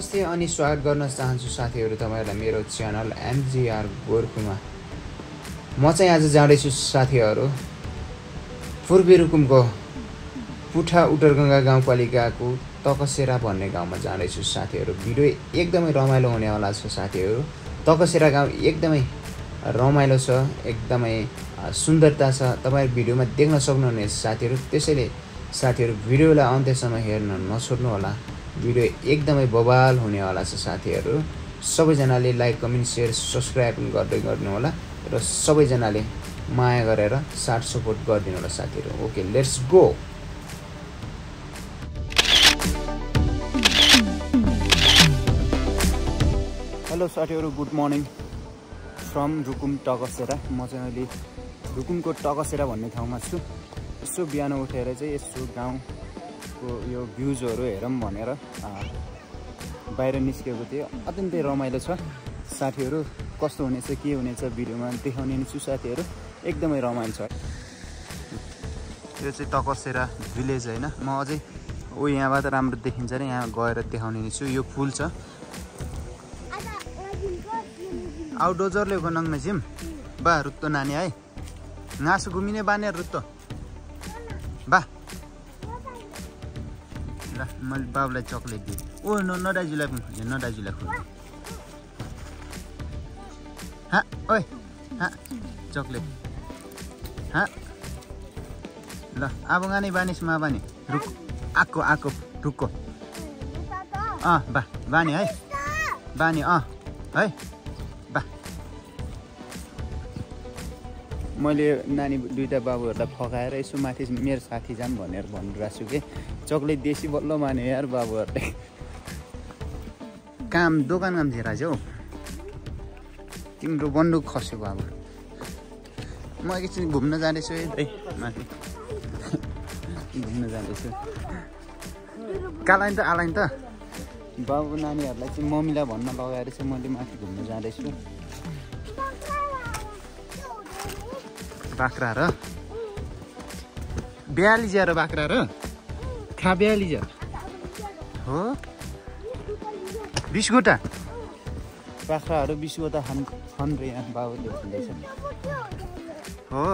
नमस्ते अनि स्वागत गर्न चाहन्छु साथीहरू तपाईहरुलाई मेरो च्यानल एमजीआर गोर्खुमा। म चाहिँ आज जाँदैछु साथीहरू पूर्वी रुकुमको पुठा उटरगंगा गाउँपालिकाको तकसेरा भन्ने गाउँमा जाँदैछु साथीहरू। भिडियो एकदमै रमाइलो हुनेवाला छ साथीहरू। तकसेरा गाउँ एकदमै रमाइलो छ, एकदमै सुन्दरता छ, तपाईहरु भिडियोमा देख्न सक्नुहुनेछ साथीहरू। त्यसैले साथीहरू भिडियोलाई अन्त्यसम्म हेर्न नछोड्नु होला। भिडियो एकदमै बवाल हुनेवाला छ साथीहरू। सबैजनाले लाइक कमेन्ट शेयर सब्स्क्राइब गर्दै गर्नु होला र सबैजनाले माया गरेर साथ सपोर्ट गरिदिनु होला साथीहरू। Okay, let's go. हेलो साथीहरू, गुड मर्निङ फ्रम रुकुम टकसेरा। म चाहिँ अहिले रुकुमको टकसेरा भन्ने ठाउँमा छु। यसो बिहान उठेर चाहिँ यसो गाउँको यो भ्यूजहरू हेरौँ भनेर बाहिर निस्केको थिएँ। अत्यन्तै रमाइलो छ साथीहरू। कस्तो हुनेछ के हुनेछ भिडियोमा देखाउने छु साथीहरू। एकदमै रमाइलो छ। यो चाहिँ तकसेरा भिलेज हैन। म अझै यहाँबाट राम्रो देखिन्छ नि, यहाँ गएर देखाउने छु। यो पुल छ। आउटडोजरले नङ्मे जिम बा रुत्तो नानी है घाँस घुमिने बाने रुत्तो बा ल। मैले बाबुलाई चक्लेट दिएँ। ओ नदाजुलाई पनि नदाजुलाई खुल्छ। हाँ ओए हाँ चक्लेट हाँ ल। अब गाने बानिसमा बानी रुक आको आको रुक्को बा बानी है बानी है बा। मैले नानी दुईटा बाबुहरूलाई फकाएर यसो माथि मेरो साथी जाम भनेर भनिरहेको छु कि चक्लेट देसी बल्ल माने यार बाबुहरूले। काम दोकान काम थिएन हौ तिम्रो बन्दुक खस्यो बाबु। म एकछिन घुम्न जाँदैछु है माथि घुम्न जाँदैछु। कालाइन त आलाइन त बाबु नानीहरूलाई चाहिँ मम्मीलाई भन्न लगाएर चाहिँ मैले माथि घुम्न जाँदैछु। बाख्रा र ब्यालिजा र बाख्रा र खा ब्यालिजा हो 20 गोटा बाख्राहरू 20 गोटा छन् रे यहाँ बाबुले भन्दैछ हो।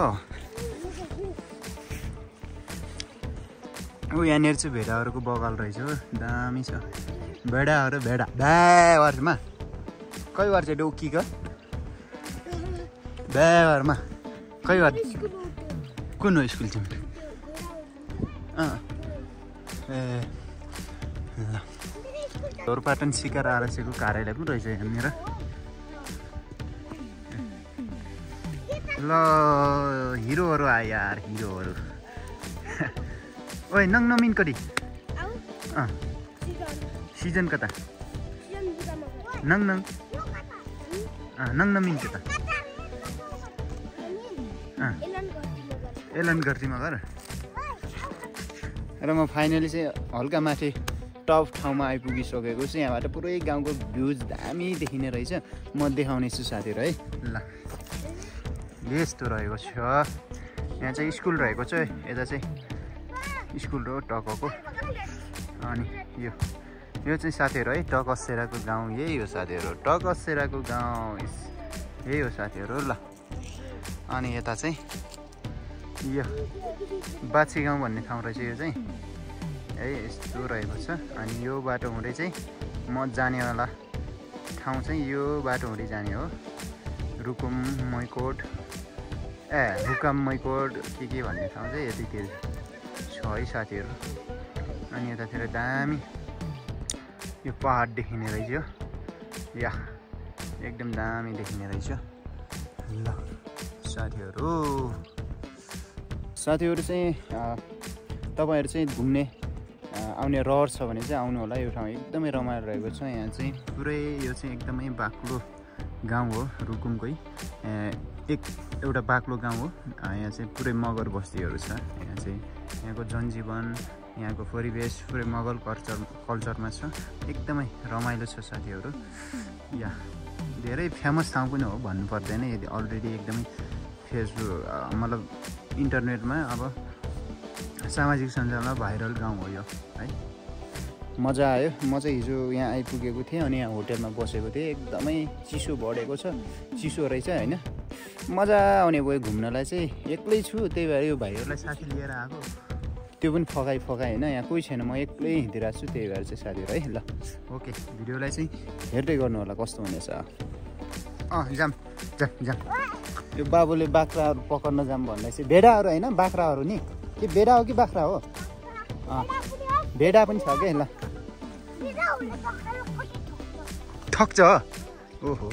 यहाँनिर चाहिँ भेडाहरूको बगाल रहेछ हो, दामी छ। भेडाहरू भेडा वर्षमा कति वर्ष डोकीको वर्षमा कति वर्ष कुन हो स्कुल तिम्रो? ए ल धोरपाटन सिकार आरसीको कार्यालय पनि रहेछ यहाँनिर। ल हिरोहरू आयो यार हिरोहरू। ओए नङ नमिन कति सिजन कता नङ नङ नङ नमिन कता एलन गर्तीमा गर। र म फाइनली चाहिँ हल्का माथि टप ठाउँमा आइपुगिसकेको छु। यहाँबाट पुरै गाउँको भ्यूज दामी देखिने रहेछ। म देखाउने छु साथीहरू है ल। यस्तो रहेको छ। यहाँ चाहिँ स्कुल रहेको छ। यता चाहिँ स्कुल हो टकको। अनि यो चाहिँ साथीहरू है टकसेराको गाउँ यही हो साथीहरू। टकसेराको गाउँ यही हो साथीहरू ल। अनि यता चाहिँ यो बाछी गाउँ भन्ने ठाउँ रहेछ। यो चाहिँ है यस्तो रहेको छ। अनि यो बाटो हुँदै चाहिँ म जानेवाला ठाउँ चाहिँ यो बाटो हुँदै जाने हो। रुकुम मैकोट रुकाम मैकोट के भन्ने ठाउँ चाहिँ यतितिर छ है साथीहरू। अनि यतातिर दामी यो पहाड देखिने रहेछ या एकदम दामी देखिने रहेछ ल साथीहरू चाहिँ तपाईहरु चाहिँ घुम्ने आउने रहर छ भने चाहिँ आउनु होला। यो ठाउँ एकदमै रमाइलो रहेको छ। यहाँ चाहिँ पुरै यो चाहिँ एकदमै बाक्लो गाउँ हो रुकुमकै एउटा बाक्लो गाउँ हो। यहाँ चाहिँ पुरै मगर बस्तीहरू छ। यहाँ चाहिँ यहाँको जनजीवन यहाँको परिवेश पुरै मगर कल्चरमा छ। एकदमै रमाइलो छ साथीहरू। या धेरै फेमस ठाउँ पनि हो भन्नु पर्दैन। यदि अलरेडी एकदमै फेसबुक मतलब इन्टरनेटमा अब सामाजिक सञ्जालमा भाइरल गाउँ हो यो है। मजा आयो। म चाहिँ हिजो यहाँ आइपुगेको थिएँ अनि यहाँ होटेलमा बसेको थिएँ। एकदमै चिसो बढेको छ, चिसो रहेछ होइन। मजा आउने भयो घुम्नलाई चाहिँ। एक्लै छु त्यही भएर यो भाइहरूलाई साथी लिएर आएको, त्यो पनि फकाइ होइन। यहाँ कोही छैन, म एक्लै हिँडिरहेको छु, त्यही भएर चाहिँ साथीहरू है। ल ओके, भिडियोलाई चाहिँ हेर्दै गर्नु होला कस्तो हुनेछ। जाम जाम जाम। यो बाबुले बाख्राहरू पकड्न जाम भन्दै चाहिँ भेडाहरू होइन बाख्राहरू नि। के भेडा हो कि बाख्रा हो? भेडा पनि छ क्या। ल ठक्छ। ओहो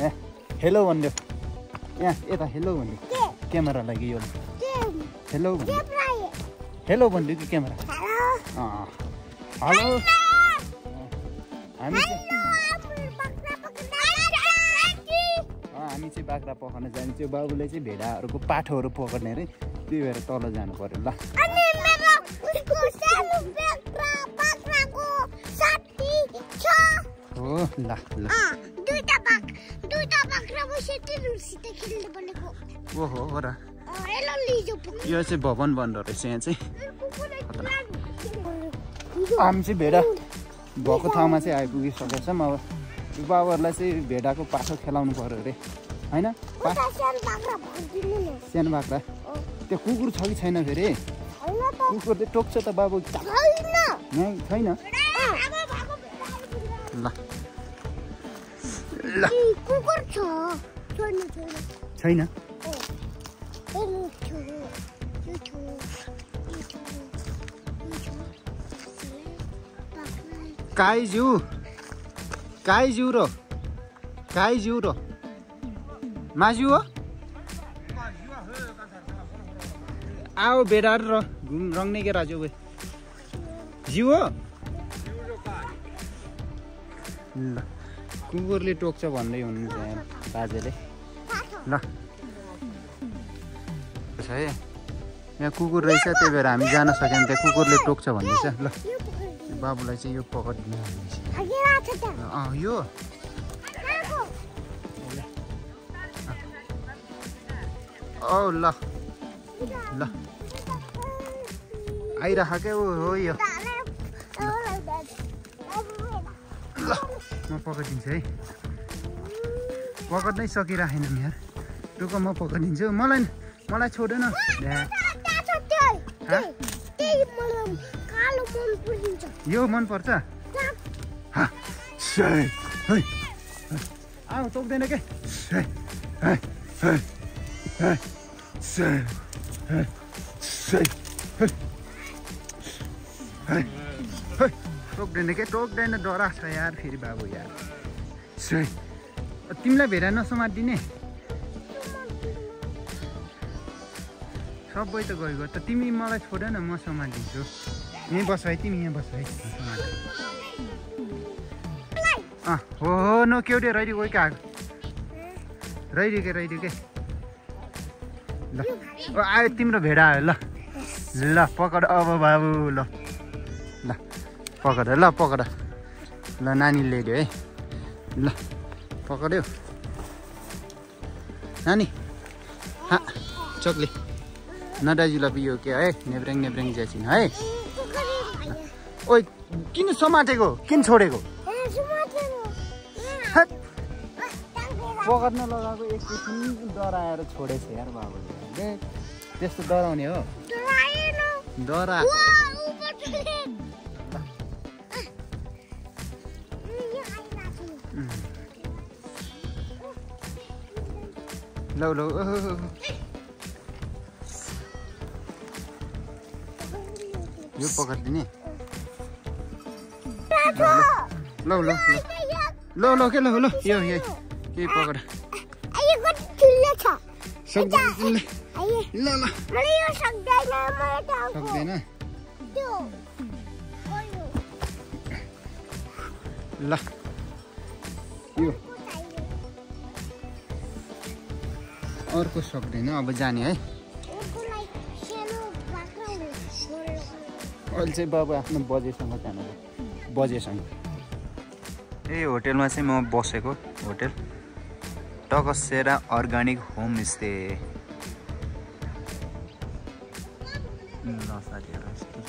ए हेलो भनिदियो यहाँ यता, हेलो भनिदियो क्यामेरा लागि। यो हेलो हेलो भनिदियो कि क्यामेरा। हेलो हामी चाहिँ बाख्रा पकाउन जान्छ। यो बाबुले चाहिँ भेडाहरूको पाठोहरू पकड्ने अरे, त्यही भएर तल जानु पर्यो। ल हो ल ल। ओहो हो र। यो चाहिँ भवन भन्दो रहेछ यहाँ चाहिँ। हामी चाहिँ भेडा भएको ठाउँमा चाहिँ आइपुगिसकेको छौँ। अब बाबुहरूलाई चाहिँ भेडाको पाठो खेलाउनु पर्यो अरे होइन। सानो बाख्रा त्यो कुकुर छ कि छैन फेरि? कुकुरले टोक्छ त बाबु? छैन। ल ल छैन। काइजु रो माजु हो। आओ बेडार र रङ्ने के राजु भाइ जिउ हो। ल कुकुरले टोक्छ भन्दै हुनुहुन्छ यहाँ बाजेले। ल है यहाँ कुकुर रहेछ, त्यही भएर हामी जान सकेन। त्यहाँ कुकुरले टोक्छ भन्दैछ। ल बाबुलाई चाहिँ यो पकडिदिनु भन्दैछ। यो औ ल ल आइराखेकै हो यो। ल म पकडिदिन्छु है। पकड्नै सकिराखेन यार। रुक म पकडिदिन्छु। मलाई छोडेन। यो मन पर्छ। आऊ टोक्दैन के। टोक्दैन के, टोक्दैन। डरा छ यार फेरि बाबु यार। तिमीलाई भेडा नसमातिने सबै त गयो त। तिमी मलाई छोडेन, म समातिदिन्छु। यहीँ बस है, तिमी यहाँ बस है। हो न केउटे रैडी गयो क्या? रैडी के ल आयो तिम्रो भेडा आयो। ल ल पकड अब बाबु। ल ल पकड ल नानी ल्याइदियो है। ल पकड्यो नानी। चक्ले नदाजुलाई पियो के है। नेब्रेङ ज्यासिन है। ओइ किन समातेको, किन छोडेको? पकड्न लगाएको एकैछिन डराएर छोडेछ यार बाबुले। त्यस्तो डराउने हो? डरा लौ यो पकडिदिने। ल के ल यो के पकड। सक्दैन। ल यो अर्को सक्दैन। अब जाने है। अहिले चाहिँ बाबु आफ्नो बजेसँग जानु। बजेसँग यही होटेलमा चाहिँ म बसेको। Hotel Taksera organic homestay. ल साथीहरू यस्तो छ।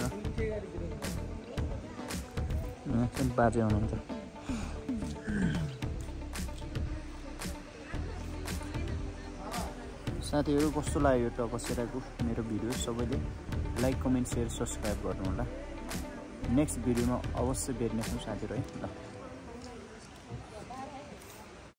चाहिँ बाजे हुनुहुन्छ। साथीहरू कस्तो लाग्यो तपस्याको मेरो भिडियो? सबैले लाइक कमेन्ट सेयर सब्सक्राइब गर्नु होला। नेक्स्ट भिडियोमा अवश्य भेट्नेछौँ साथीहरू है। ल।